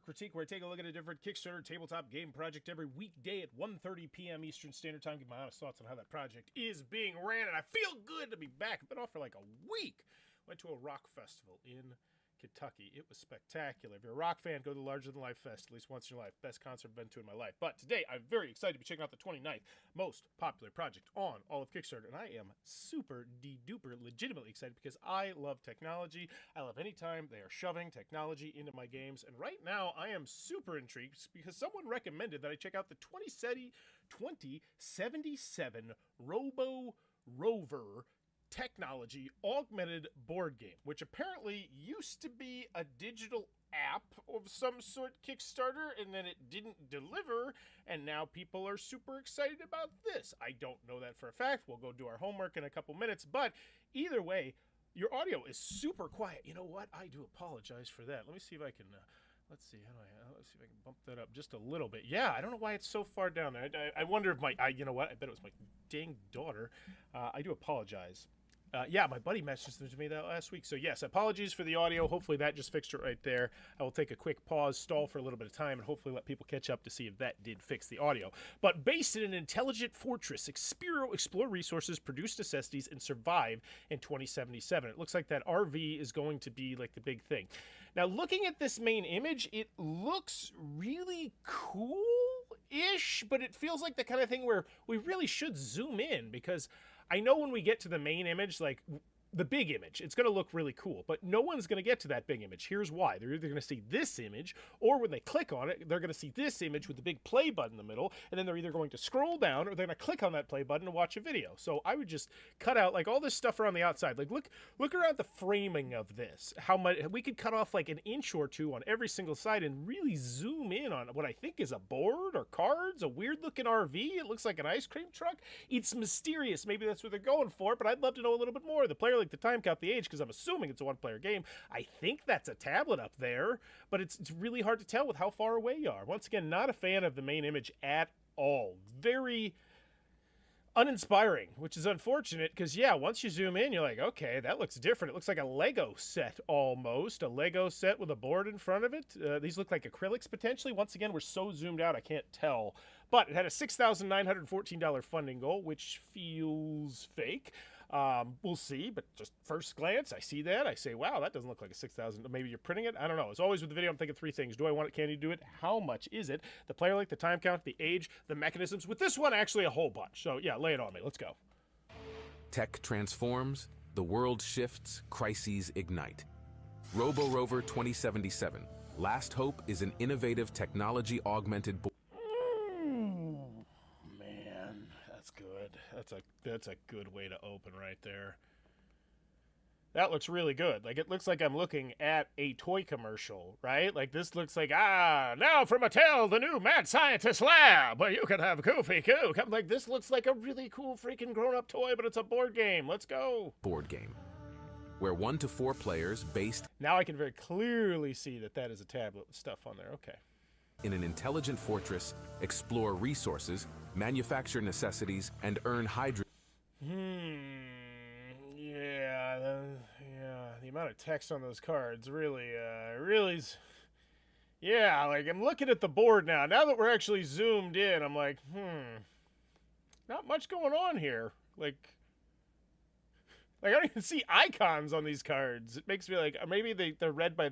Critique, where I take a look at a different Kickstarter tabletop game project every weekday at 1:30 p.m. Eastern Standard Time. Give my honest thoughts on how that project is being ran, and I feel good to be back. I've been off for like a week. Went to a rock festival in Kentucky. It was spectacular. If you're a rock fan, go to the Larger Than Life Fest at least once in your life. Best concert I've been to in my life. But today, I'm very excited to be checking out the 29th most popular project on all of Kickstarter, and I am super de-duper legitimately excited because I love technology. I love any time they are shoving technology into my games, and right now, I am super intrigued because someone recommended that I check out the 2077 Roborover Technology-Augmented board game, which apparently used to be a digital app of some sort, Kickstarter, and then it didn't deliver, and now people are super excited about this. I don't know that for a fact. We'll go do our homework in a couple minutes, but either way, your audio is super quiet. You know what? I do apologize for that. Let me see if I can... let's see if I can bump that up just a little bit. Yeah, I don't know why it's so far down there. I wonder if you know what? I bet it was my dang daughter. I do apologize. Yeah, my buddy messaged them to me that last week. So yes, apologies for the audio. Hopefully that just fixed it right there. I will take a quick pause, stall for a little bit of time, and hopefully let people catch up to see if that did fix the audio. But based in an intelligent fortress, explore resources, produce necessities, and survive in 2077. It looks like that RV is going to be like the big thing. Now, looking at this main image, it looks really cool-ish, but it feels like the kind of thing where we really should zoom in, because I know when we get to the main image, like the big image, it's going to look really cool, but no one's going to get to that big image. Here's why. They're either going to see this image, or when they click on it, they're going to see this image with the big play button in the middle, and then they're either going to scroll down, or they're going to click on that play button and watch a video. So I would just cut out like all this stuff around the outside. Like look around the framing of this. How much we could cut off like an inch or two on every single side and really zoom in on what I think is a board or cards, a weird looking RV. It looks like an ice cream truck. It's mysterious. Maybe that's what they're going for, but I'd love to know a little bit more. The player, like the time count, the age, because I'm assuming it's a one-player game. I think that's a tablet up there, but it's really hard to tell with how far away you are. Once again, not a fan of the main image at all. Very uninspiring, which is unfortunate because, yeah, once you zoom in, you're like, okay, that looks different. It looks like a Lego set almost. A Lego set with a board in front of it. These look like acrylics potentially. Once again, we're so zoomed out, I can't tell. But it had a $6,914 funding goal, which feels fake. We'll see, but just first glance, I see that. I say, wow, that doesn't look like a 6,000. Maybe you're printing it. I don't know. As always with the video, I'm thinking three things. Do I want it? Can you do it? How much is it? The player length, the time count, the age, the mechanisms. With this one, actually a whole bunch. So yeah, lay it on me. Let's go. Tech transforms, the world shifts, crises ignite. Roborover 2077. Last Hope is an innovative technology-augmented board. That's a good way to open right there. That looks really good. Like, it looks like I'm looking at a toy commercial, right? Like, this looks like, now from Mattel, the new Mad Scientist Lab, where you can have Goofy Goo. Like, this looks like a really cool freaking grown-up toy, but it's a board game. Let's go. Board game, where 1 to 4 players based... Now I can very clearly see that is a tablet with stuff on there. Okay. In an intelligent fortress, explore resources, manufacture necessities, and earn hydrogen. The amount of text on those cards really, yeah, like I'm looking at the board now. Now that we're actually zoomed in, I'm like, not much going on here. Like I don't even see icons on these cards. It makes me like, maybe they're read by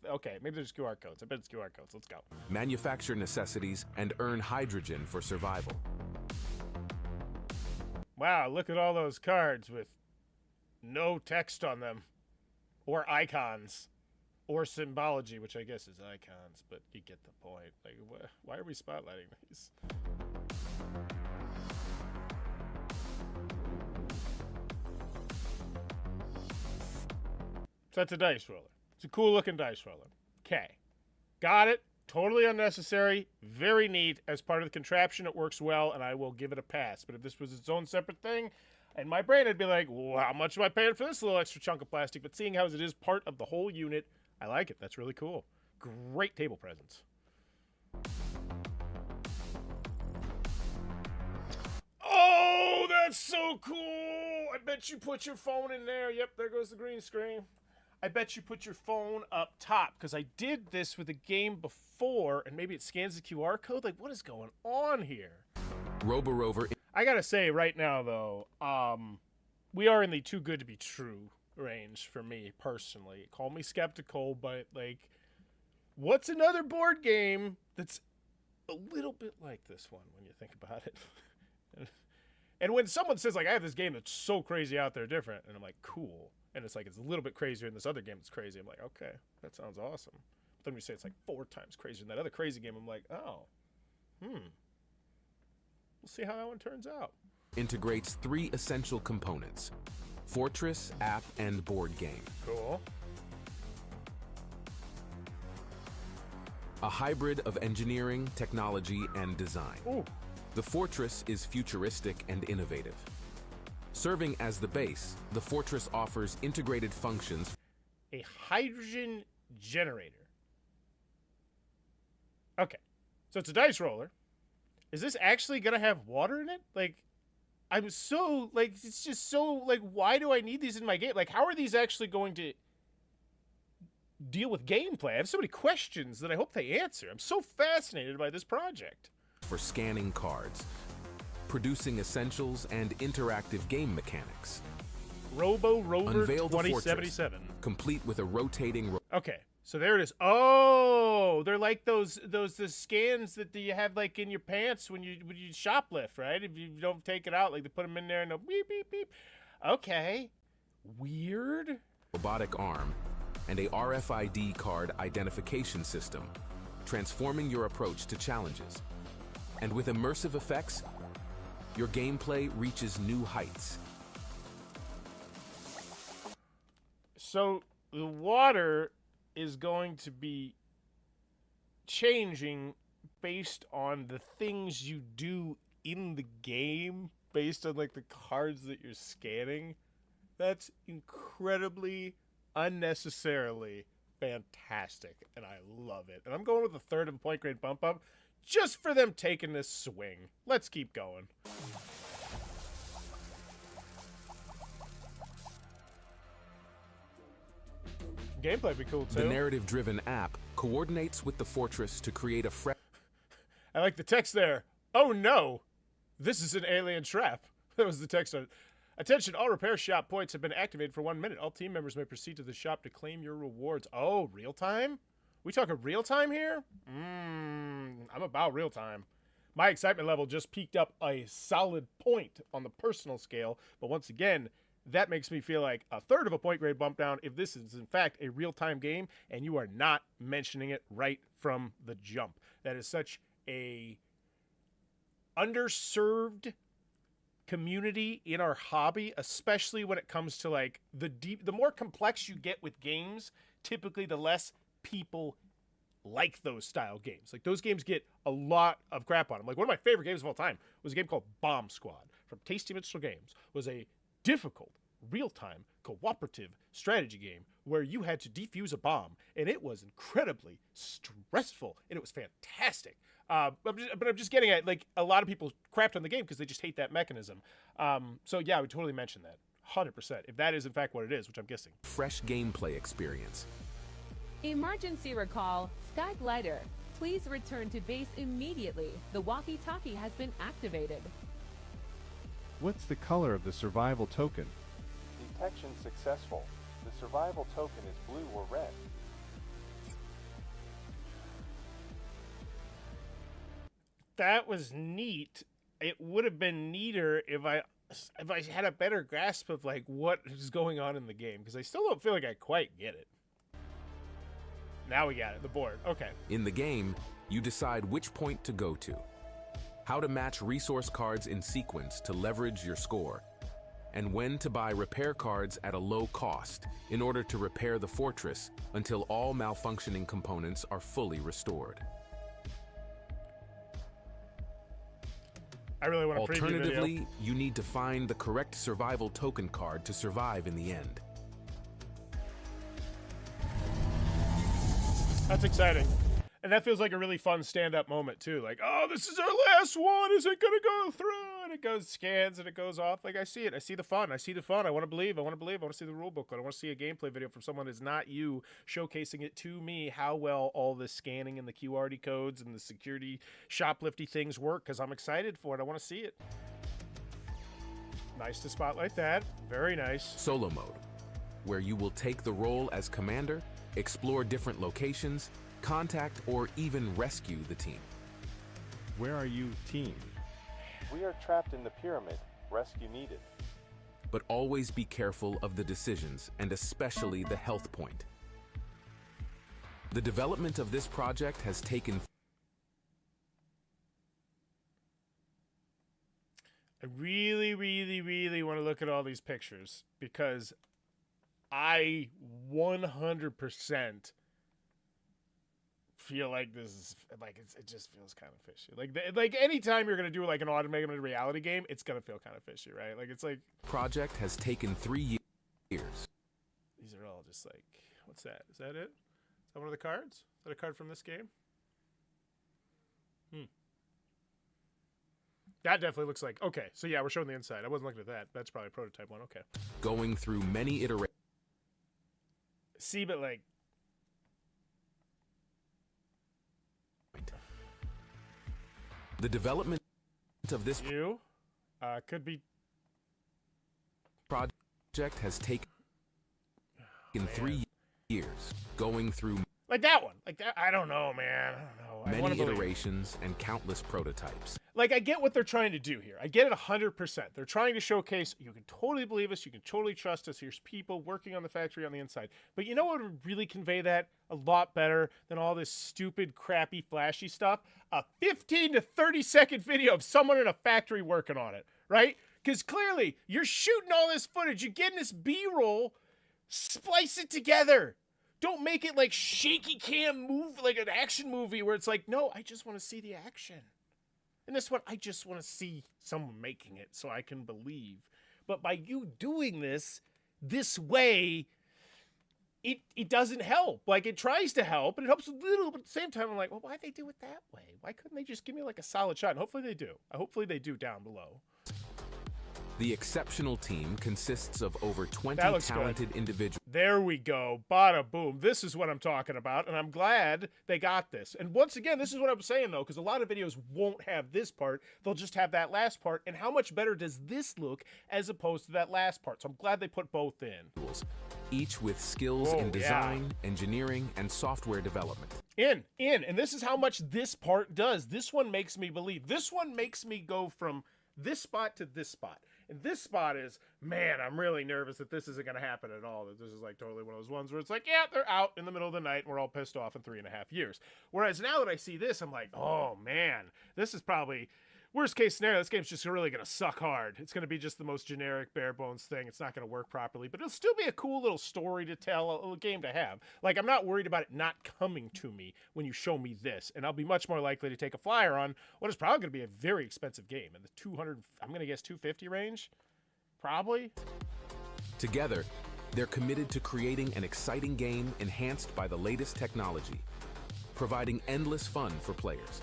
okay, maybe there's QR codes. I bet it's QR codes. Let's go. Manufacture necessities and earn hydrogen for survival. Wow, look at all those cards with no text on them, or icons, or symbology, which I guess is icons, but you get the point. Like, why are we spotlighting these? So that's a dice roller. It's a cool looking dice roller. Okay. Got it. Totally unnecessary. Very neat. As part of the contraption, it works well, and I will give it a pass. But if this was its own separate thing, in my brain, I'd be like, well, how much am I paying for this little extra chunk of plastic? But seeing how it is part of the whole unit, I like it. That's really cool. Great table presence. Oh, that's so cool. I bet you put your phone in there. Yep, there goes the green screen. I bet you put your phone up top, because I did this with a game before, and maybe it scans the QR code. Like, what is going on here? Roborover. I gotta say right now, though, we are in the too good to be true range for me personally. Call me skeptical, but like, what's another board game that's a little bit like this one when you think about it? And when someone says like, I have this game that's so crazy out there different, and I'm like, cool, and it's like, it's a little bit crazier than this other game that's crazy, I'm like, okay, that sounds awesome. But then we say it's like 4 times crazier than that other crazy game, I'm like, oh, we'll see how that one turns out. Integrates 3 essential components: fortress, app, and board game. Cool. A hybrid of engineering, technology, and design. Ooh. The fortress is futuristic and innovative. Serving as the base, the fortress offers integrated functions. A hydrogen generator. Okay. So it's a dice roller. Is this actually going to have water in it? Like, I'm so, like, it's just so, like, why do I need these in my game? Like, how are these actually going to deal with gameplay? I have so many questions that I hope they answer. I'm so fascinated by this project. For scanning cards, producing essentials and interactive game mechanics. Roborover Unveil the 2077. fortress, complete with a rotating... Okay, so there it is. Oh, they're like those the scans that you have like in your pants when you shoplift, right? If you don't take it out, like they put them in there and they'll beep beep beep. Okay, weird. Robotic arm and a RFID card identification system, transforming your approach to challenges. And with immersive effects, your gameplay reaches new heights. So the water is going to be changing based on the things you do in the game, based on like the cards that you're scanning. That's incredibly unnecessarily fantastic, and I love it. And I'm going with a third of a point grade bump up just for them taking this swing. Let's keep going. Gameplay would be cool too. The narrative-driven app coordinates with the fortress to create a fresh... I like the text there. Oh no, this is an alien trap. That was the text on it. Attention, all repair shop points have been activated for 1 minute. All team members may proceed to the shop to claim your rewards. Oh, real time? We talking real time here? I'm about real time. My excitement level just peaked up a solid point on the personal scale, but once again, that makes me feel like a third of a point grade bump down if this is in fact a real-time game and you are not mentioning it right from the jump. That is such a underserved community in our hobby, especially when it comes to like the more complex you get with games, typically the less people like those style games. Like those games get a lot of crap on them. Like one of my favorite games of all time was a game called Bomb Squad from Tasty Mitchell Games. It was a difficult, real-time, cooperative strategy game where you had to defuse a bomb, and it was incredibly stressful, and it was fantastic. But I'm just getting at, like, a lot of people crapped on the game because they just hate that mechanism. So yeah, I would totally mention that. 100%. If that is in fact what it is, which I'm guessing. Fresh gameplay experience. Emergency recall, Skyglider. Please return to base immediately. The walkie-talkie has been activated. What's the color of the survival token? Detection successful. The survival token is blue or red. That was neat. It would have been neater if I had a better grasp of like what is going on in the game, because I still don't feel like I quite get it. Now we got it, the board. Okay. In the game, you decide which point to go to, how to match resource cards in sequence to leverage your score, and when to buy repair cards at a low cost in order to repair the fortress until all malfunctioning components are fully restored. I really want to preview video. Alternatively, you need to find the correct survival token card to survive in the end. That's exciting. And that feels like a really fun stand-up moment, too. Like, oh, this is our last one. Is it going to go through? And And it goes, scans, and it goes off. Like, I see it. I see the fun. I see the fun. I want to believe. I want to believe. I want to see the rule booklet. I want to see a gameplay video from someone who's not you, showcasing it to me how well all this scanning and the QRD codes and the security shoplifty things work, because I'm excited for it. I want to see it. Nice to spotlight that. Very nice. Solo mode, where you will take the role as commander, explore different locations, contact or even rescue the team. Where are you, team? We are trapped in the pyramid. Rescue needed. But always be careful of the decisions, and especially the health point. The development of this project has taken... I really, really, really want to look at all these pictures, because I 100% feel like this is like it just feels kind of fishy. Like anytime you're gonna do like an automated reality game, it's gonna feel kind of fishy, right? Like it's like Project has taken 3 years. These are all just like, what's that? Is that it? Is that one of the cards? Is that a card from this game? That definitely looks like, okay. So yeah, we're showing the inside. I wasn't looking at that. That's probably a prototype one. Okay. Going through many iterations. See, but like. The development of this could be project has taken 3 years, going through like that one. Like that, I don't know, man. I don't know. many iterations and countless prototypes. Like, I get what they're trying to do here. I get it 100%. They're trying to showcase, you can totally believe us, you can totally trust us. Here's people working on the factory on the inside. But you know what would really convey that a lot better than all this stupid, crappy, flashy stuff? A 15 to 30-second video of someone in a factory working on it, right? Because clearly, you're shooting all this footage, you're getting this B-roll, splice it together. Don't make it like shaky cam move, like an action movie where it's like, no, I just want to see the action. And this one, I just want to see someone making it so I can believe. But by you doing this way, it doesn't help. Like, it tries to help, and it helps a little, but at the same time, I'm like, well, why'd they do it that way? Why couldn't they just give me like a solid shot? And hopefully they do. Hopefully they do down below. The exceptional team consists of over 20 talented individuals. There we go. Bada boom. This is what I'm talking about, and I'm glad they got this. And once again, this is what I'm saying, though, because a lot of videos won't have this part. They'll just have that last part. And how much better does this look as opposed to that last part? So I'm glad they put both in. Each with skills in design, engineering, and software development. And this is how much this part does. This one makes me believe. This one makes me go from this spot to this spot. And this spot is, man, I'm really nervous that this isn't going to happen at all. That this is like totally one of those ones where it's like, yeah, they're out in the middle of the night and we're all pissed off in 3.5 years. Whereas now that I see this, I'm like, oh, man, this is probably worst case scenario. This game's just really going to suck hard. It's going to be just the most generic bare bones thing. It's not going to work properly, but it'll still be a cool little story to tell, a little game to have. Like, I'm not worried about it not coming to me when you show me this, and I'll be much more likely to take a flyer on what is probably going to be a very expensive game in the 200, I'm going to guess 250 range, probably. Together, they're committed to creating an exciting game enhanced by the latest technology, providing endless fun for players.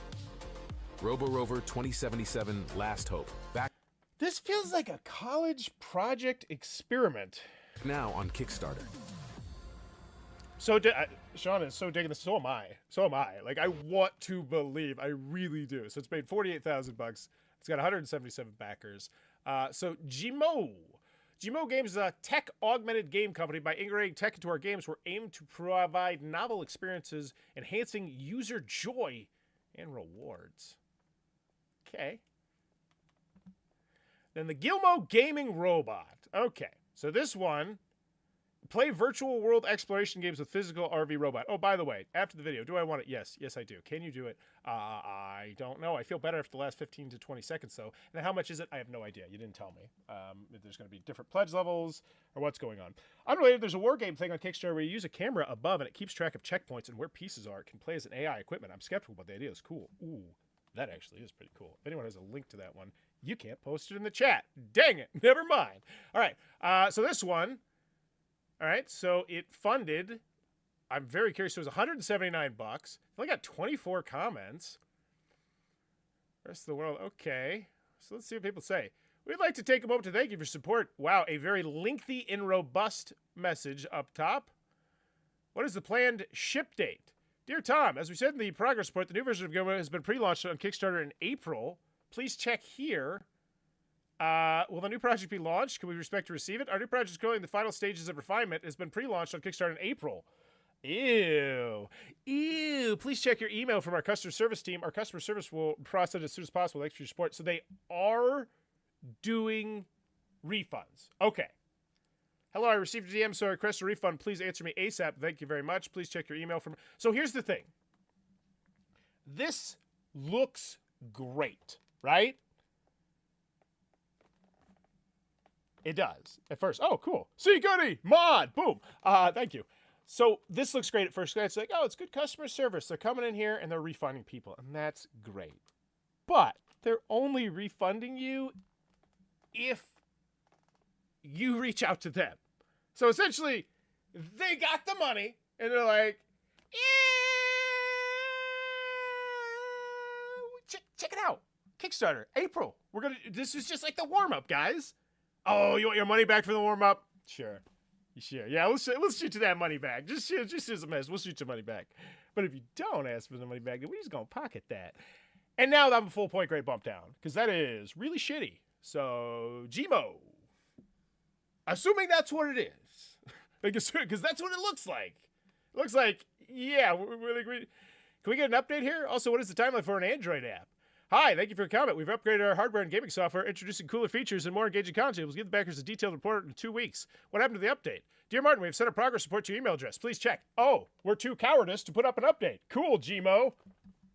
Roborover 2077 Last Hope. Back This feels like a college project experiment. now on Kickstarter. So, Sean is so digging this. So am I. So am I. Like, I want to believe. I really do. So it's made $48,000. It's got 177 backers. So Gmo Games is a tech-augmented game company. By integrating tech into our games, we're aimed to provide novel experiences, enhancing user joy and rewards. Okay. Then the Gilmo Gaming Robot. Okay. So this one, play virtual world exploration games with physical RV robot. Oh, by the way, after the video, do I want it? Yes. Yes, I do. Can you do it? I don't know. I feel better after the last 15 to 20 seconds, though. And how much is it? I have no idea. You didn't tell me. If there's going to be different pledge levels or what's going on. Unrelated, there's a war game thing on Kickstarter where you use a camera above and it keeps track of checkpoints and where pieces are. It can play as an AI equipment. I'm skeptical, but the idea is cool. Ooh, that actually is pretty cool. If anyone has a link to that one, you can't post it in the chat. Dang it. Never mind. All right. So this one. All right, so it funded, I'm very curious, so it was $179. It only got 24 comments. Rest of the world, okay. So let's see what people say. We'd like to take a moment to thank you for your support. Wow, a very lengthy and robust message up top. What is the planned ship date? Dear Tom, as we said in the progress report, the new version of Goma has been pre-launched on Kickstarter in April. Please check here. Will the new project be launched? Can we expect to receive it? Our new project is going in the final stages of refinement. It has been pre-launched on Kickstarter in April. Ew. Ew. Please check your email from our customer service team. Our customer service will process it as soon as possible. Thanks for your support. So they are doing refunds. Okay. Hello, I received a DM, so I request a refund. Please answer me ASAP. Thank you very much. Please check your email from... So here's the thing. This looks great, right? It does. At first. Oh, cool. See, goody. Mod. Boom. Thank you. So this looks great at first glance. It's like, oh, it's good customer service. They're coming in here and they're refunding people. And that's great. But they're only refunding you if you reach out to them. So essentially, they got the money and they're like, check it out. Kickstarter, April. This is just like the warm-up, guys. Oh, you want your money back for the warm-up? Sure. Sure. Yeah, let's shoot you that money back. Just as a mess. We'll shoot your money back. But if you don't ask for the money back, then we're just going to pocket that. And now I'm a full point grade bump down, because that is really shitty. So, Gmo. Assuming that's what it is. Because that's what it looks like. It looks like, yeah, can we get an update here? Also, what is the timeline for an Android app? Hi, thank you for your comment. We've upgraded our hardware and gaming software, introducing cooler features and more engaging content. We'll give the backers a detailed report in 2 weeks. What happened to the update? Dear Martin, we have sent a progress report to your email address. Please check. Oh, we're too cowardice to put up an update. Cool, Gmo.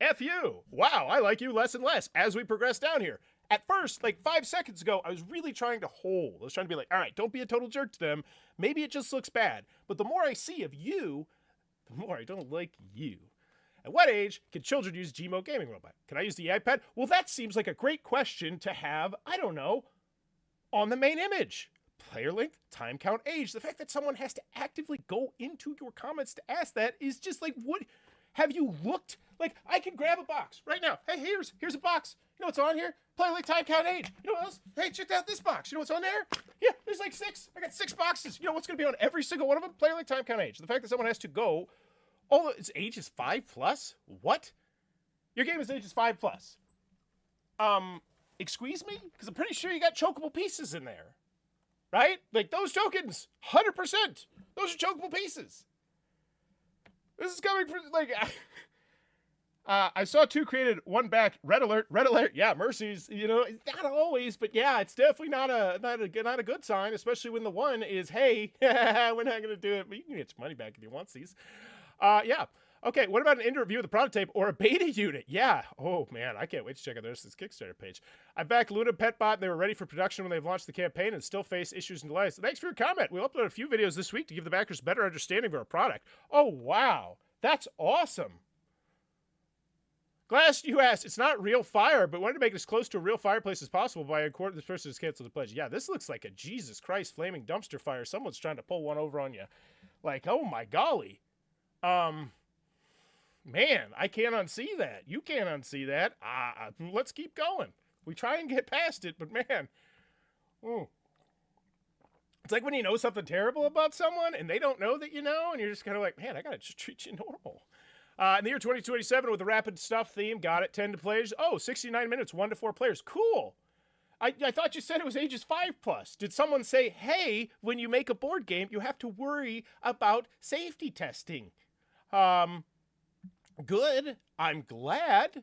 F you. Wow, I like you less and less as we progress down here. At first, like 5 seconds ago, I was really trying to hold. I was trying to be like, all right, don't be a total jerk to them. Maybe it just looks bad. But the more I see of you, the more I don't like you. At what age can children use Gmo gaming robot? Can I use the iPad? Well, that seems like a great question to have, I don't know, on the main image. Player length, time count, age. The fact that someone has to actively go into your comments to ask that is just like, what? Have you looked? Like, I can grab a box right now. Hey, here's a box. You know what's on here? Player length, time count, age. You know what else? Hey, check out this box. You know what's on there? Yeah, there's like 6. I got 6 boxes. You know what's going to be on every single one of them? Player length, time count, age. The fact that someone has to go... Oh, its age is 5+? What? Your game is age is 5+. Excuse me? Because I'm pretty sure you got chokeable pieces in there. Right? Like, those tokens, 100%. Those are chokeable pieces. This is coming from, like... I saw 2 created, 1 back. Red alert. Yeah, mercies. You know, not always, but yeah, it's definitely not a good sign, especially when the 1 is, hey, we're not going to do it, but you can get your money back if you want these. Yeah. Okay, what about an in review of the prototype or a beta unit? Yeah. Oh, man, I can't wait to check out this Kickstarter page. I backed Luna Petbot, and they were ready for production when they've launched the campaign and still face issues and delays. Thanks for your comment. We'll upload a few videos this week to give the backers a better understanding of our product. Oh, wow. That's awesome. Glass, you asked, it's not real fire, but wanted to make it as close to a real fireplace as possible by a quarter this person has canceled the pledge. Yeah, this looks like a Jesus Christ flaming dumpster fire. Someone's trying to pull one over on you. Like, oh, my golly. Man, I can't unsee that. You can't unsee that. Let's keep going. We try and get past it, but man. It's like when you know something terrible about someone and they don't know that you know, and you're just kind of like, man, I gotta just treat you normal. In the year 2027 with the rapid stuff theme, got it, 10 to players. Oh, 69 minutes, 1 to 4 players. Cool. I thought you said it was ages 5+. Did someone say, hey, when you make a board game, you have to worry about safety testing? Good. I'm glad.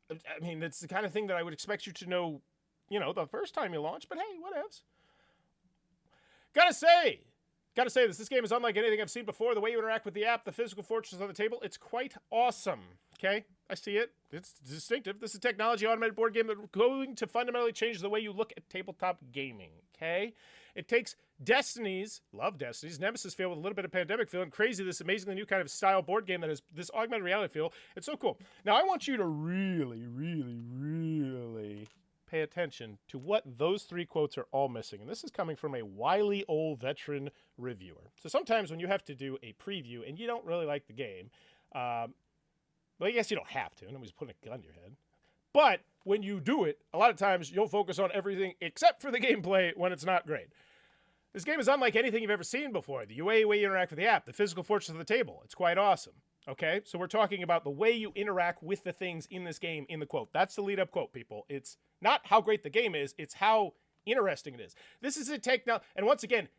I mean, it's the kind of thing that I would expect you to know, you know, the first time you launch, but hey, whatevs. Gotta say this game is unlike anything I've seen before. The way you interact with the app, the physical fortress on the table, it's quite awesome. Okay? I see it. It's distinctive. This is a technology-augmented board game that's going to fundamentally change the way you look at tabletop gaming. Okay? It takes Destiny's, love Destiny's, Nemesis feel with a little bit of pandemic feel and crazy, this amazingly new kind of style board game that has this augmented reality feel. It's so cool. Now, I want you to really, really, really pay attention to what those 3 quotes are all missing. And this is coming from a wily old veteran reviewer. So sometimes when you have to do a preview and you don't really like the game, well, I guess you don't have to. Nobody's putting a gun to your head. But when you do it, a lot of times you'll focus on everything except for the gameplay when it's not great. This game is unlike anything you've ever seen before. The way you interact with the app, the physical fortress of the table, it's quite awesome. Okay, so we're talking about the way you interact with the things in this game in the quote. That's the lead-up quote, people. It's not how great the game is, it's how interesting it is. This is a and once again,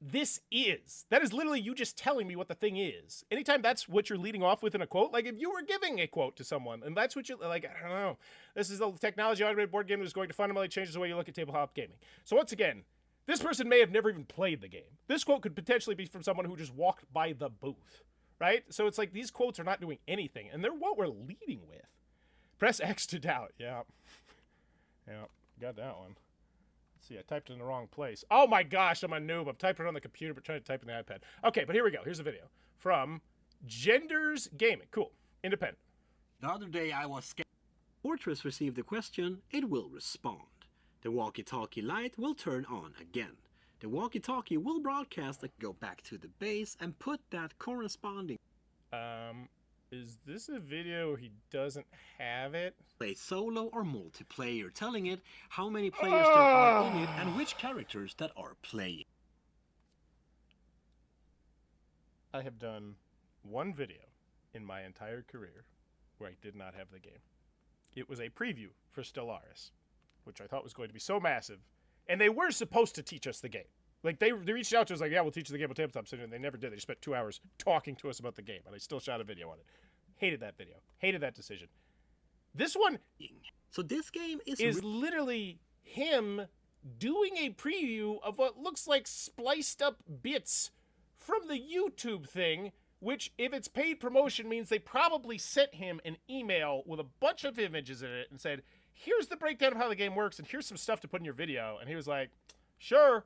that is literally you just telling me what the thing is. Anytime that's what you're leading off with in a quote, like if you were giving a quote to someone, and that's what you, like, I don't know. This is a technology-augmented board game that is going to fundamentally change the way you look at tabletop gaming. So once again, this person may have never even played the game. This quote could potentially be from someone who just walked by the booth. Right? So it's like these quotes are not doing anything, and they're what we're leading with. Press X to doubt. Yeah. Yeah, got that one. Let's see, I typed it in the wrong place. Oh my gosh, I'm a noob. I'm typing it on the computer, but trying to type in the iPad. Okay, but here we go. Here's a video from Genders Gaming. Cool. Independent. The other day I was scared. Fortress received the question, it will respond. The walkie-talkie light will turn on again. The walkie-talkie will broadcast and go back to the base and put that corresponding is this a video where he doesn't have it? Play solo or multiplayer, telling it how many players there are in it and which characters that are playing. I have done one video in my entire career where I did not have the game. It was a preview for Stellaris, which I thought was going to be so massive. And they were supposed to teach us the game. Like, they reached out to us like, yeah, we'll teach you the game on Tabletop Simulator, and they never did. They spent 2 hours talking to us about the game, and I still shot a video on it. Hated that video. Hated that decision. This one So this game is literally him doing a preview of what looks like spliced up bits from the YouTube thing, which, if it's paid promotion, means they probably sent him an email with a bunch of images in it and said, here's the breakdown of how the game works, and here's some stuff to put in your video. And he was like, sure.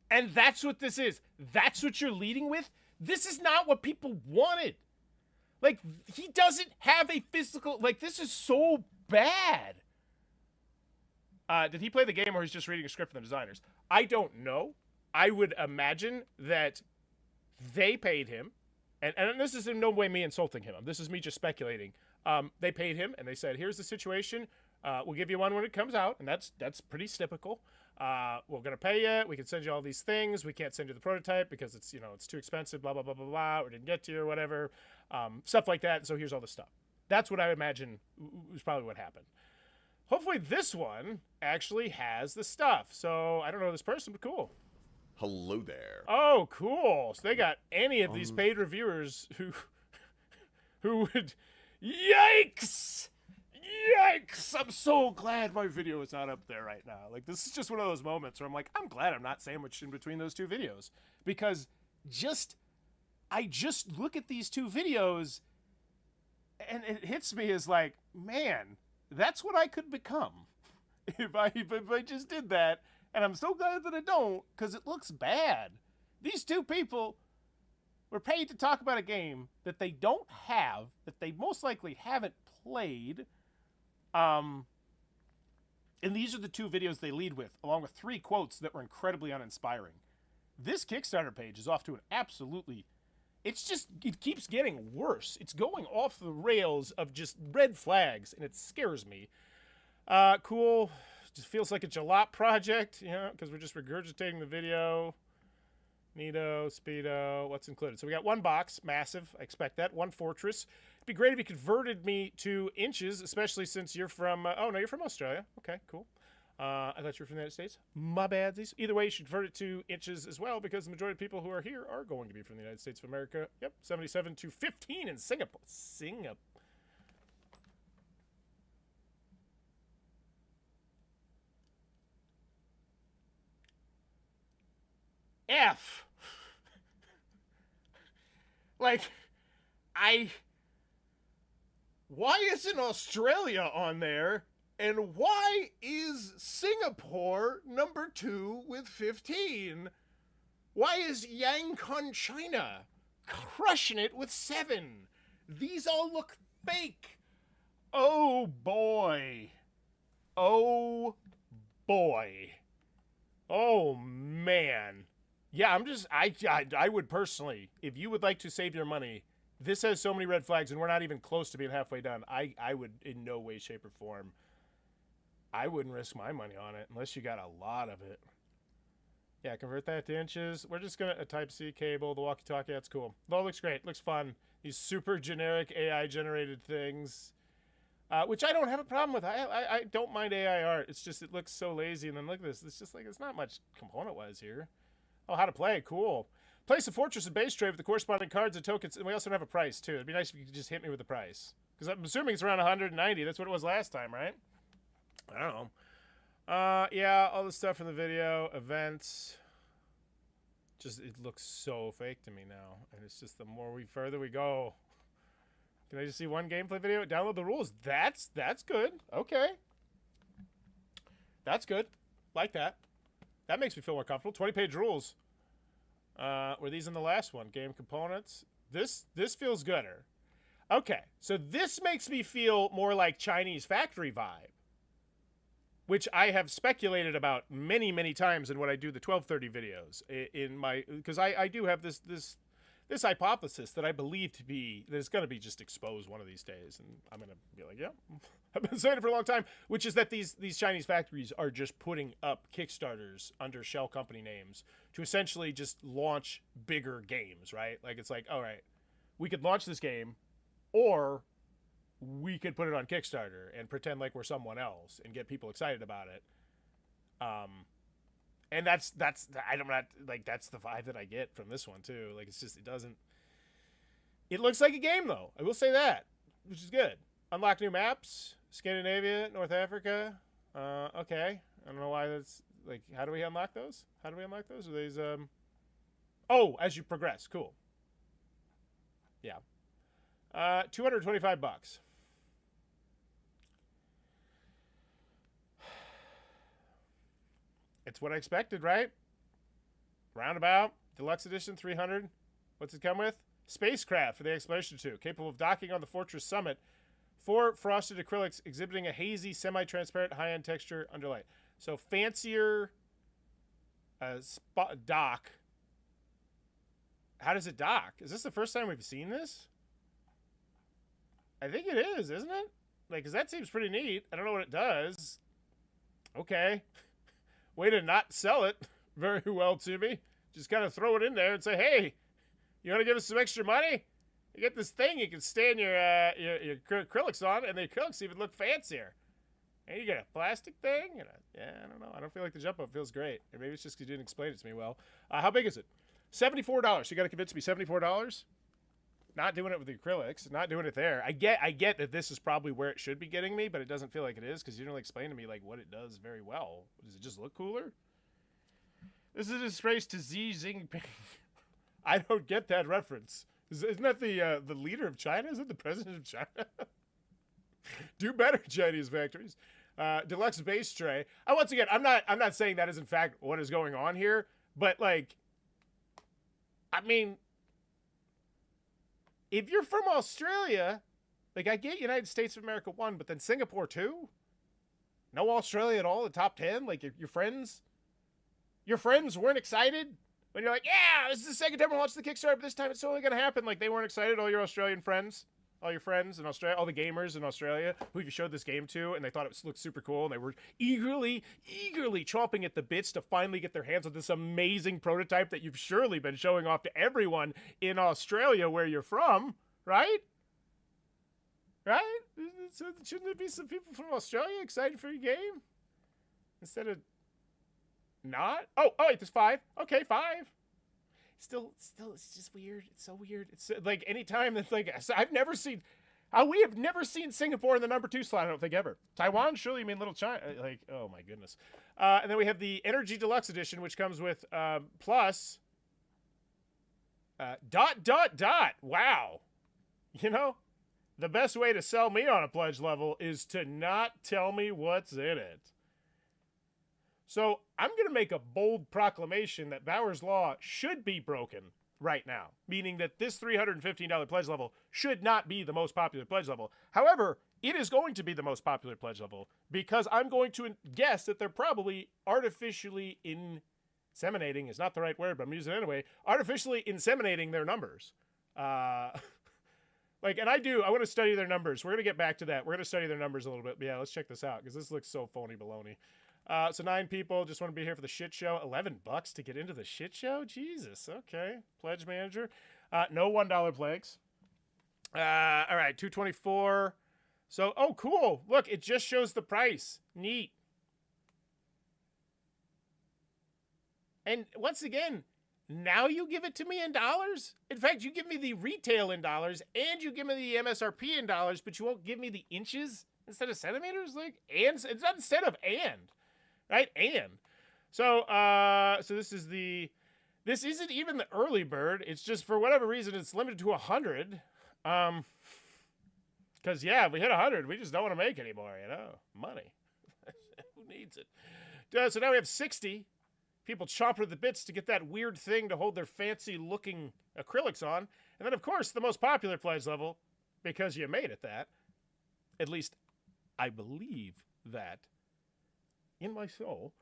And that's what this is. That's what you're leading with? This is not what people wanted. Like, he doesn't have a physical... Like, this is so bad. Did he play the game, or he's just reading a script from the designers? I don't know. I would imagine that they paid him. And this is in no way me insulting him. This is me just speculating. They paid him, and they said, here's the situation. We'll give you one when it comes out, and that's pretty typical. We're going to pay you. We can send you all these things. We can't send you the prototype because it's, it's too expensive, blah, blah, blah, blah, blah. We didn't get to you or whatever. Stuff like that. So here's all the stuff. That's what I imagine was probably what happened. Hopefully this one actually has the stuff. So I don't know this person, but cool. Hello there. Oh, cool. So they got any of these paid reviewers who would... Yikes! Yikes! I'm so glad my video is not up there right now. Like, this is just one of those moments where I'm like, I'm glad I'm not sandwiched in between those two videos. Because I just look at these two videos and it hits me as like, man, that's what I could become if I just did that. And I'm so glad that I don't, because it looks bad. These two people were paid to talk about a game that they don't have, that they most likely haven't played. And these are the two videos they lead with, along with 3 quotes that were incredibly uninspiring. This Kickstarter page is off to an absolutely... it keeps getting worse. It's going off the rails of just red flags, and it scares me. Cool. Just feels like a jalop project, because we're just regurgitating the video. Neato, Speedo, what's included? So we got 1 box, massive, I expect that. 1 fortress. It'd be great if you converted me to inches, especially since you're from, oh no, you're from Australia. Okay, cool. I thought you were from the United States. My bad. Either way, you should convert it to inches as well, because the majority of people who are here are going to be from the United States of America. Yep, 77 to 15 in Singapore. F. Like, why isn't Australia on there? And why is Singapore number 2 with 15? Why is Yangkon, China crushing it with 7? These all look fake. Oh boy. Oh boy. Oh man. Yeah, I would personally, if you would like to save your money, This has so many red flags, and we're not even close to being halfway done. I would, in no way, shape, or form, I wouldn't risk my money on it unless you got a lot of it. Yeah, convert that to inches. We're just going to, a Type-C cable, the walkie-talkie, that's cool. It all looks great. Looks fun. These super generic AI-generated things, which I don't have a problem with. I don't mind AI art. It's just, it looks so lazy. And then look at this. It's just like, it's not much component-wise here. Oh, how to play. Cool. Place a fortress and base trade with the corresponding cards and tokens. And we also have a price, too. It'd be nice if you could just hit me with the price. Because I'm assuming it's around 190. That's what it was last time, right? I don't know. Yeah, all the stuff from the video, events. Just, it looks so fake to me now. And it's just the more further we go. Can I just see one gameplay video? Download the rules. That's good. Okay. That's good. Like that. That makes me feel more comfortable. 20-page rules. Were these in the last one? Game components. This feels gooder. Okay. So this makes me feel more like Chinese factory vibe, which I have speculated about many, many times in when I do the 1230 videos in my, because I do have this hypothesis that I believe to be, that it's going to be just exposed one of these days. And I'm going to be like, yeah, I've been saying it for a long time, which is that these Chinese factories are just putting up Kickstarters under shell company names to essentially just launch bigger games, right? Like, it's like, all right, we could launch this game, or we could put it on Kickstarter and pretend like we're someone else and get people excited about it. And that's the vibe that I get from this one too. Like, it's just, it looks like a game though. I will say that, which is good. Unlock new maps, Scandinavia, North Africa. Okay. I don't know why that's like, how do we unlock those? Are these, oh, as you progress. Cool. Yeah. $225. It's what I expected, right? Roundabout, deluxe edition, 300. What's it come with? Spacecraft for the exploration tube, capable of docking on the fortress summit. 4 frosted acrylics exhibiting a hazy, semi-transparent, high-end texture under light. So fancier dock. How does it dock? Is this the first time we've seen this? I think it is, isn't it? Like, because that seems pretty neat. I don't know what it does. Okay. Way to not sell it very well to me. Just kind of throw it in there and say, hey, you want to give us some extra money? You get this thing you can stand your acrylics on, and the acrylics even look fancier. And you get a plastic thing? Yeah, I don't know. I don't feel like the jump up feels great. Or maybe it's just because you didn't explain it to me well. How big is it? $74. You got to convince me $74? Not doing it with the acrylics, not doing it there. I get that this is probably where it should be getting me, but it doesn't feel like it is because you didn't really explain to me like what it does very well. Does it just look cooler? This is a disgrace to Xi Jinping. I don't get that reference. Isn't that the leader of China? Is it the president of China? Do better, Chinese factories. Deluxe base tray. Once again, I'm not saying that is in fact what is going on here, but like, I mean, if you're from Australia, like, I get United States of America 1, but then Singapore 2? No Australia at all, the top 10? Like, your friends weren't excited? When you're like, yeah, this is the second time we launched the Kickstarter, but this time it's only going to happen. Like, they weren't excited, all your Australian friends? All your friends in Australia, all the gamers in Australia who you showed this game to, and they thought it looked super cool, and they were eagerly chomping at the bits to finally get their hands on this amazing prototype that you've surely been showing off to everyone in Australia where you're from, right? Right? So shouldn't there be some people from Australia excited for your game? Instead of not? Oh, wait, there's 5. Okay, 5. Still, it's just weird. It's so weird. It's like anytime that's like, we have never seen Singapore in the number 2 slot, I don't think ever. Taiwan, surely you mean Little China. Like, oh my goodness. And then we have the Energy Deluxe Edition, which comes with plus ... Wow. You know, the best way to sell me on a pledge level is to not tell me what's in it. So I'm going to make a bold proclamation that Bauer's Law should be broken right now, meaning that this $315 pledge level should not be the most popular pledge level. However, it is going to be the most popular pledge level because I'm going to guess that they're probably artificially inseminating, is not the right word, but I'm using it anyway, artificially inseminating their numbers. Like, and I want to study their numbers. We're going to get back to that. We're going to study their numbers a little bit. But yeah, let's check this out because this looks so phony baloney. So 9 people just want to be here for the shit show. $11 to get into the shit show? Jesus. Okay. Pledge manager. No $1 plagues. All right. 224. So, oh, cool. Look, it just shows the price. Neat. And once again, now you give it to me in dollars? In fact, you give me the retail in dollars and you give me the MSRP in dollars, but you won't give me the inches instead of centimeters? Like, and it's not instead of and, right? And. So, so this isn't even the early bird. It's just for whatever reason, it's limited to 100. Cause yeah, if we hit 100, we just don't want to make anymore, you know, money. Who needs it? So now we have 60. People chomping at the bits to get that weird thing to hold their fancy-looking acrylics on. And then, of course, the most popular pledge level, because you made it that. At least, I believe that in my soul.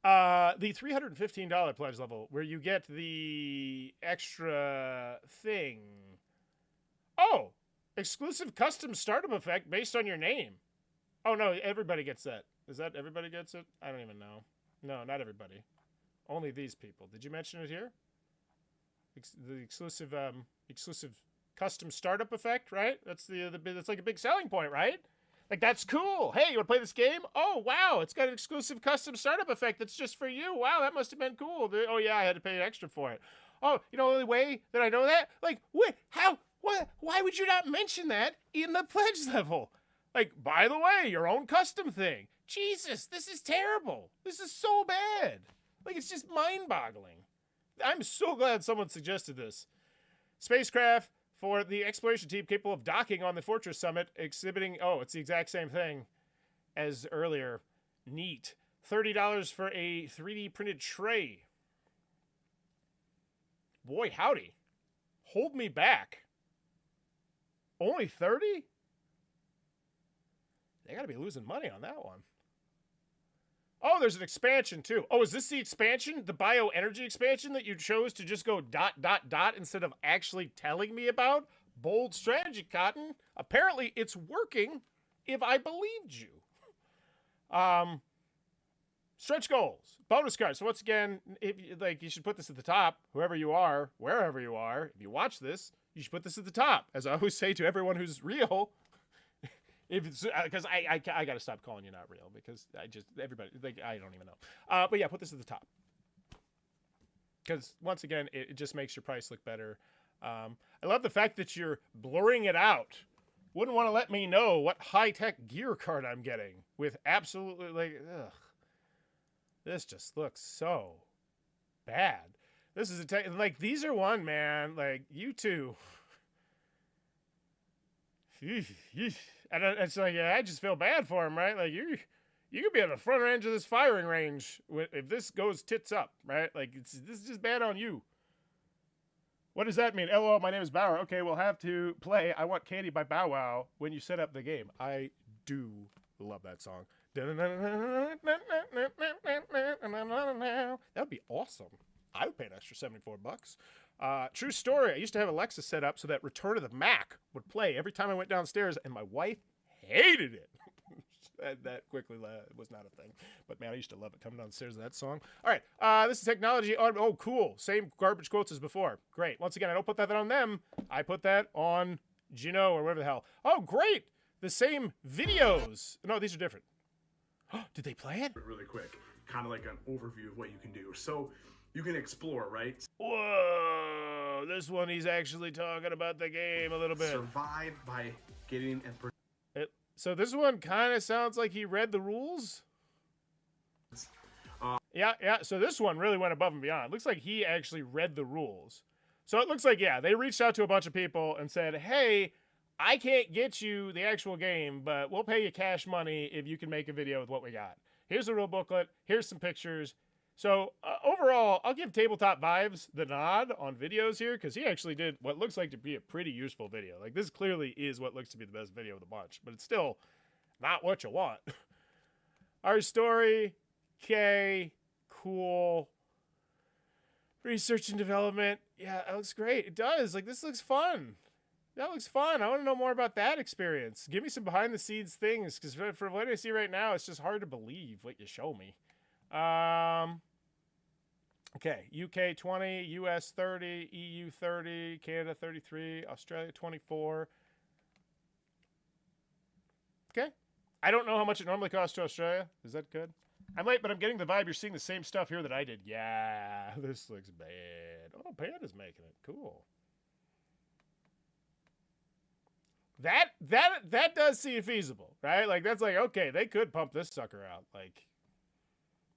The $315 pledge level, where you get the extra thing. Oh! Exclusive custom startup effect based on your name. Oh, no, everybody gets that. Is that everybody gets it? I don't even know. No, not everybody. Only these people. Did you mention it here? The exclusive custom startup effect, right? That's that's like a big selling point, right? Like, that's cool. Hey, you want to play this game? Oh, wow, it's got an exclusive custom startup effect that's just for you. Wow, that must have been cool. Oh, yeah, I had to pay extra for it. Oh, you know the only way that I know that? Like, what? How? What? Why would you not mention that in the pledge level? Like, by the way, your own custom thing. Jesus, this is terrible. This is so bad. Like, it's just mind-boggling. I'm so glad someone suggested this. Spacecraft for the exploration team capable of docking on the Fortress Summit, exhibiting... Oh, it's the exact same thing as earlier. Neat. $30 for a 3D printed tray. Boy, howdy. Hold me back. Only 30? They gotta be losing money on that one. Oh, there's an expansion, too. Oh, is this the expansion? The bioenergy expansion that you chose to just go ... instead of actually telling me about? Bold strategy, Cotton. Apparently, it's working if I believed you. Stretch goals. Bonus cards. So once again, you should put this at the top. Whoever you are, wherever you are, if you watch this, you should put this at the top. As I always say to everyone who's real... Because I got to stop calling you not real because everybody, I don't even know. But yeah, put this at the top. Because once again, it just makes your price look better. I love the fact that you're blurring it out. Wouldn't want to let me know what high-tech gear card I'm getting with absolutely, ugh. This just looks so bad. This is these are one, man. Like, you two. And it's like, yeah, I just feel bad for him, right? Like, you could be at the front range of this firing range if this goes tits up, right? Like, this is just bad on you. What does that mean? LOL, my name is Bauer. Okay, we'll have to play I Want Candy by Bow Wow when you set up the game. I do love that song. That would be awesome. I would pay an extra $74. True story. I used to have Alexa set up so that Return of the Mac would play every time I went downstairs, and my wife hated it. that quickly was not a thing. But man, I used to love it coming downstairs with that song. All right, this is Technology. Oh, cool. Same garbage quotes as before. Great. Once again, I don't put that on them. I put that on Gino or whatever the hell. Oh, great. The same videos. No, these are different. Did they play it? Really quick, kind of like an overview of what you can do. So you can explore, right? Whoa, this one he's actually talking about the game a little bit. Survive by getting and... So this one kind of sounds like he read the rules? Yeah, so this one really went above and beyond. Looks like he actually read the rules. So it looks like, yeah, they reached out to a bunch of people and said, hey, I can't get you the actual game, but we'll pay you cash money if you can make a video with what we got. Here's the rule booklet. Here's some pictures. So overall, I'll give Tabletop Vibes the nod on videos here because he actually did what looks like to be a pretty useful video. Like, this clearly is what looks to be the best video of the bunch, but it's still not what you want. Our story, okay, cool. Research and development, yeah, it looks great. It does. Like, this looks fun. That looks fun. I want to know more about that experience. Give me some behind the scenes things, because for what I see right now, it's just hard to believe what you show me. Okay, UK 20, US 30, EU 30, Canada 33, Australia 24. Okay. I don't know how much it normally costs to Australia. Is that good? I might, but I'm getting the vibe you're seeing the same stuff here that I did. Yeah, this looks bad. Oh, Panda's making it. Cool. That does seem feasible, right? Like, that's like, okay, they could pump this sucker out. Like,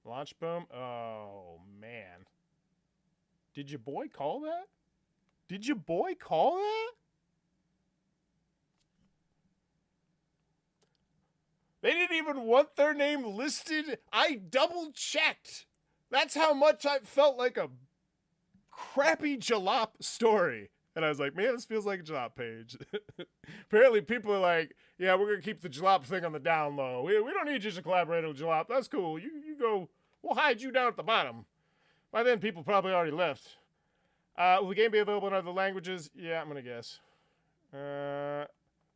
launch boom. Oh, man. Did your boy call that? Did your boy call that? They didn't even want their name listed. I double-checked. That's how much I felt like a crappy jalop story. And I was like, man, this feels like a jalop page. Apparently people are like, yeah, we're going to keep the jalop thing on the down low. We don't need you to collaborate with jalop. That's cool. You go. We'll hide you down at the bottom. By then, people probably already left. Will the game be available in other languages? Yeah, I'm going to guess.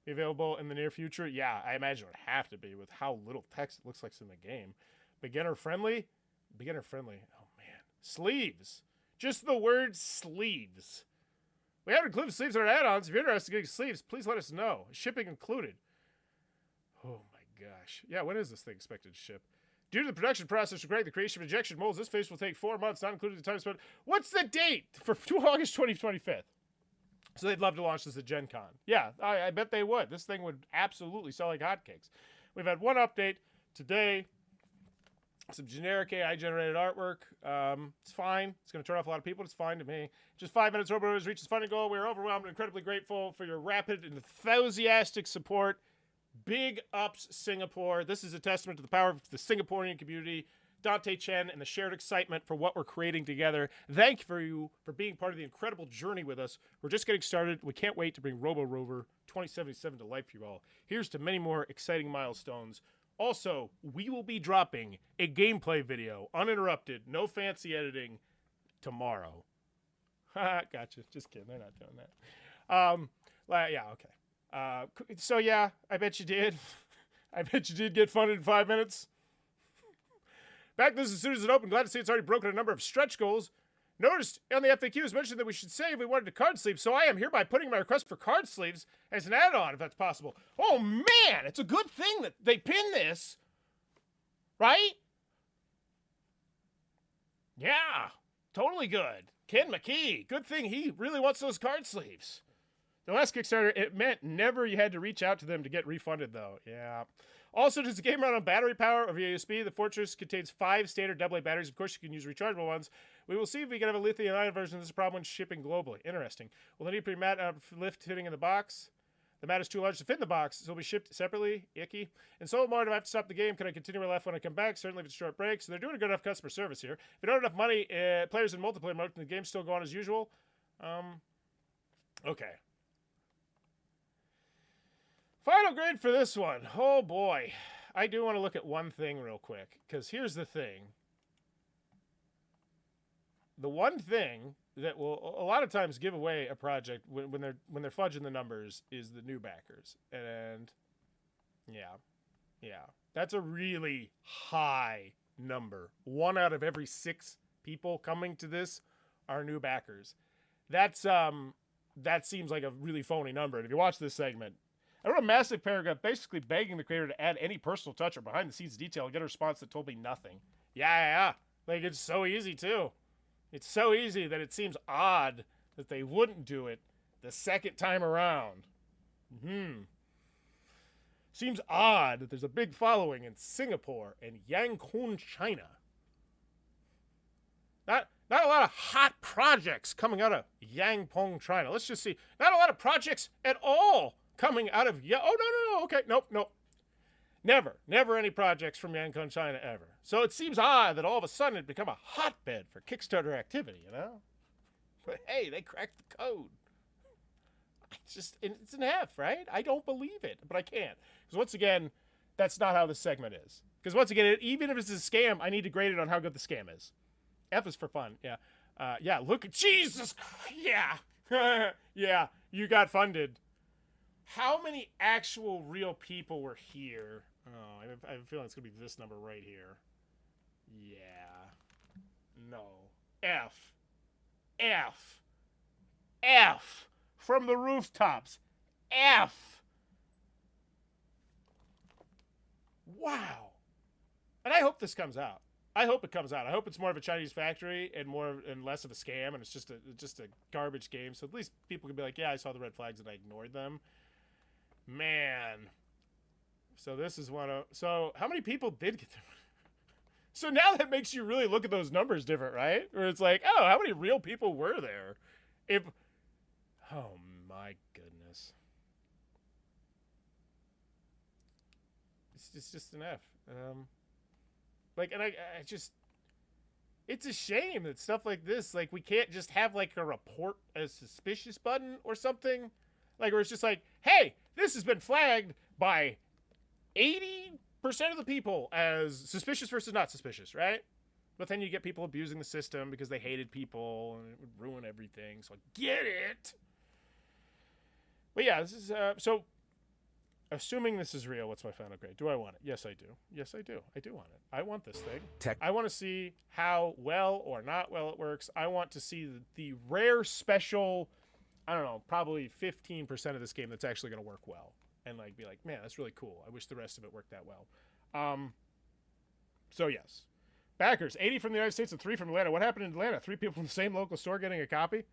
Available in the near future? Yeah, I imagine it would have to be with how little text it looks like in the game. Beginner friendly? Beginner friendly. Oh, man. Sleeves. Just the word sleeves. We haven't included sleeves in our add-ons. If you're interested in getting sleeves, please let us know. Shipping included. Oh, my gosh. Yeah, when is this thing expected to ship? Due to the production process regarding the creation of injection molds, this phase will take 4 months, not including the time spent. What's the date for August 2025? So they'd love to launch this at Gen Con. Yeah, I bet they would. This thing would absolutely sell like hotcakes. We've had one update today. Some generic AI-generated artwork. It's fine. It's going to turn off a lot of people. It's fine to me. Just 5 minutes. Roborover has reached its funding goal. We are overwhelmed and incredibly grateful for your rapid and enthusiastic support. Big ups, Singapore. This is a testament to the power of the Singaporean community, Dante Chen, and the shared excitement for what we're creating together. Thank you for being part of the incredible journey with us. We're just getting started. We can't wait to bring Roborover 2077 to life for you all. Here's to many more exciting milestones. Also, we will be dropping a gameplay video, uninterrupted, no fancy editing, tomorrow. Gotcha. Just kidding. They're not doing that. Yeah, okay. So, yeah, I bet you did. I bet you did get funded in 5 minutes. Back this as soon as it opened. Glad to see it's already broken a number of stretch goals. Noticed on the FAQs mentioned that we should save if we wanted to card sleeves, so I am hereby putting my request for card sleeves as an add-on, if that's possible. Oh, man! It's a good thing that they pin this. Right? Yeah. Totally good. Ken McKee. Good thing he really wants those card sleeves. The last Kickstarter, it meant never you had to reach out to them to get refunded, though. Yeah. Also, does the game run on battery power or via USB? The Fortress contains 5 standard AA batteries. Of course, you can use rechargeable ones. We will see if we can have a lithium-ion version of this problem when shipping globally. Interesting. Will the need for mat lift fitting in the box? The mat is too large to fit in the box, so it will be shipped separately. Icky. And so more, do I have to stop the game? Can I continue my left when I come back? Certainly if it's short break. So they're doing a good enough customer service here. If you don't have enough money, players in multiplayer mode, can the game still go on as usual? Okay. Final grade for this one. Oh boy. I do want to look at one thing real quick, because here's the thing. The one thing that will a lot of times give away a project when they're fudging the numbers is the new backers. And yeah. That's a really high number. 1 out of every 6 people coming to this are new backers. That seems like a really phony number. And if you watch this segment, I wrote a massive paragraph basically begging the creator to add any personal touch or behind-the-scenes detail and get a response that told me nothing. Yeah. Like, it's so easy, too. It's so easy that it seems odd that they wouldn't do it the second time around. Seems odd that there's a big following in Singapore and Yangon, China. Not a lot of hot projects coming out of Yangpong, China. Let's just see. Not a lot of projects at all coming out of... Oh, no. Okay, nope. Never any projects from Yangon, China, ever. So it seems odd that all of a sudden it become a hotbed for Kickstarter activity, you know? But hey, they cracked the code. It's an F, right? I don't believe it, but I can't. Because once again, that's not how this segment is. Because once again, even if it's a scam, I need to grade it on how good the scam is. F is for fun, yeah. Look at... Jesus! Yeah! Yeah, you got funded. how many actual real people were here? Oh, I have a feeling it's going to be this number right here. Yeah. No. F. From the rooftops. F. Wow. And I hope this comes out. I hope it comes out. I hope it's more of a Chinese factory and less of a scam, and it's just a garbage game. So at least people can be like, yeah, I saw the red flags and I ignored them. Man. So this is one of... So how many people did get them? So now that makes you really look at those numbers different, right? Where it's like, oh, how many real people were there? Oh my goodness. It's just an F. And I just... It's a shame that stuff like this, like, we can't just have, like, a report as suspicious button or something. Like, where it's just like, hey, this has been flagged by 80% of the people as suspicious versus not suspicious, right? But then you get people abusing the system because they hated people and it would ruin everything. So I get it. But yeah, this is, so assuming this is real, what's my final grade? Do I want it? Yes, I do. Yes, I do. I do want it. I want this thing. I want to see how well or not well it works. I want to see the rare special, I don't know, probably 15% of this game that's actually going to work well. And like be like, man, that's really cool. I wish the rest of it worked that well. So yes. Backers, 80 from the United States and 3 from Atlanta. What happened in Atlanta? 3 people from the same local store getting a copy?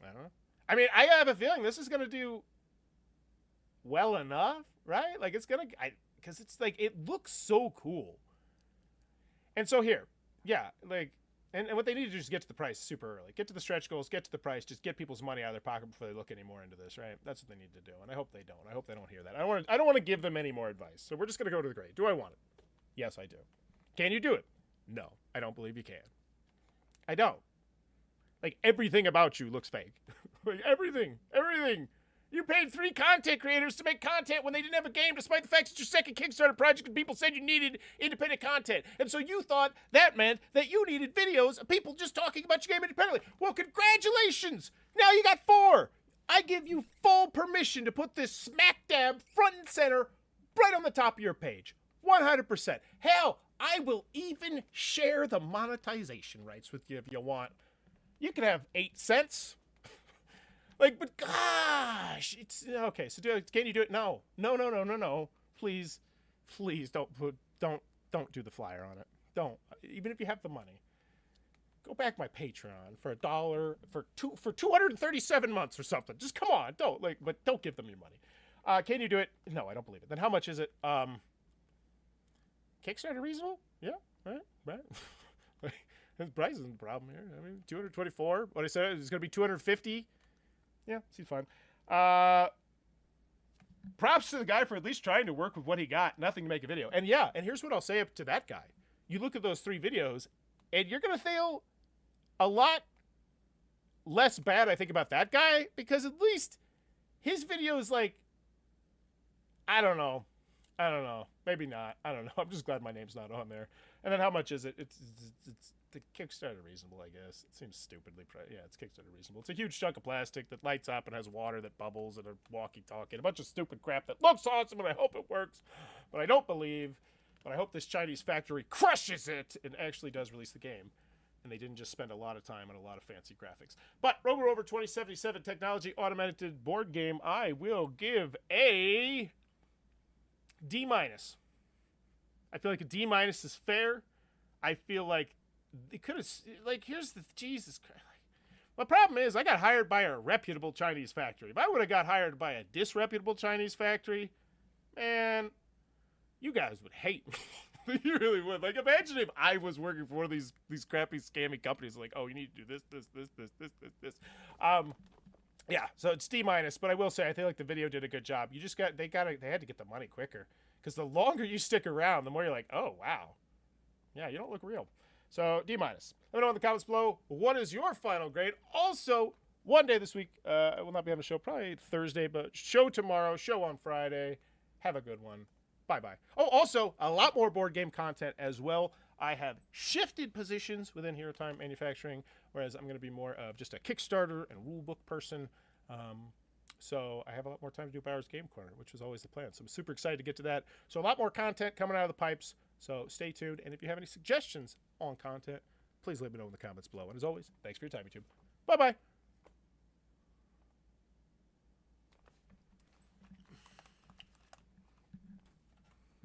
I don't know. I mean, I have a feeling this is going to do well enough, right? Like it's going to, because it's like, it looks so cool. And so here, yeah, like, and what they need to do is get to the price super early. Get to the stretch goals, get to the price, just get people's money out of their pocket before they look any more into this, right? That's what they need to do, and I hope they don't. I hope they don't hear that. I don't want to give them any more advice, so we're just going to go to the grade. Do I want it? Yes, I do. Can you do it? No, I don't believe you can. I don't. Like, everything about you looks fake. Like, everything. You paid 3 content creators to make content when they didn't have a game, despite the fact it's your second Kickstarter project and people said you needed independent content. And so you thought that meant that you needed videos of people just talking about your game independently. Well, congratulations! Now you got 4! I give you full permission to put this smack dab front and center right on the top of your page. 100%. Hell, I will even share the monetization rights with you if you want. You can have 8 cents. Like, but gosh, it's okay. So can you do it? No. Please don't do the flyer on it. Don't. Even if you have the money, go back my Patreon for $1 for 237 months or something. Just come on, but don't give them your money. Can you do it? No, I don't believe it. Then how much is it? Kickstarter reasonable? Yeah, right. The price isn't the problem here. I mean, 224. What I said is going to be 250. Yeah, seems fine. Props to the guy for at least trying to work with what he got. Nothing to make a video. And yeah, and here's what I'll say up to that guy. You look at those 3 videos, and you're going to feel a lot less bad, I think, about that guy, because at least his video is like, I don't know. Maybe not. I don't know. I'm just glad my name's not on there. And then how much is it? It's the Kickstarter reasonable, I guess. It seems stupidly yeah, it's Kickstarter reasonable. It's a huge chunk of plastic that lights up and has water that bubbles and a walkie-talkie and a bunch of stupid crap that looks awesome, and I hope it works. But I don't believe. But I hope this Chinese factory crushes it and actually does release the game. And they didn't just spend a lot of time on a lot of fancy graphics. But Roborover 2077 Technology-Augmented board game, I will give a D-. I feel like a D- is fair. I feel like it could have, like, here's the, Jesus Christ. The problem is I got hired by a reputable Chinese factory. If I would have got hired by a disreputable Chinese factory, man, you guys would hate me. You really would. Like, imagine if I was working for one of these crappy, scammy companies, like, oh, you need to do this. Yeah, so it's D-, but I will say I feel like the video did a good job. You just they had to get the money quicker, because the longer you stick around, the more you're like, oh wow, yeah, you don't look real. So D-. Let me know in the comments below, what is your final grade? Also, one day this week, I will not be having a show, probably Thursday, but show tomorrow, show on Friday. Have a good one. Bye-bye. Oh, also, a lot more board game content as well. I have shifted positions within Hero Time Manufacturing, whereas I'm going to be more of just a Kickstarter and rulebook person. So I have a lot more time to do Bowers Game Corner, which was always the plan. So I'm super excited to get to that. So a lot more content coming out of the pipes. So stay tuned. And if you have any suggestions on content, please let me know in the comments below. And as always, thanks for your time, YouTube. Bye-bye.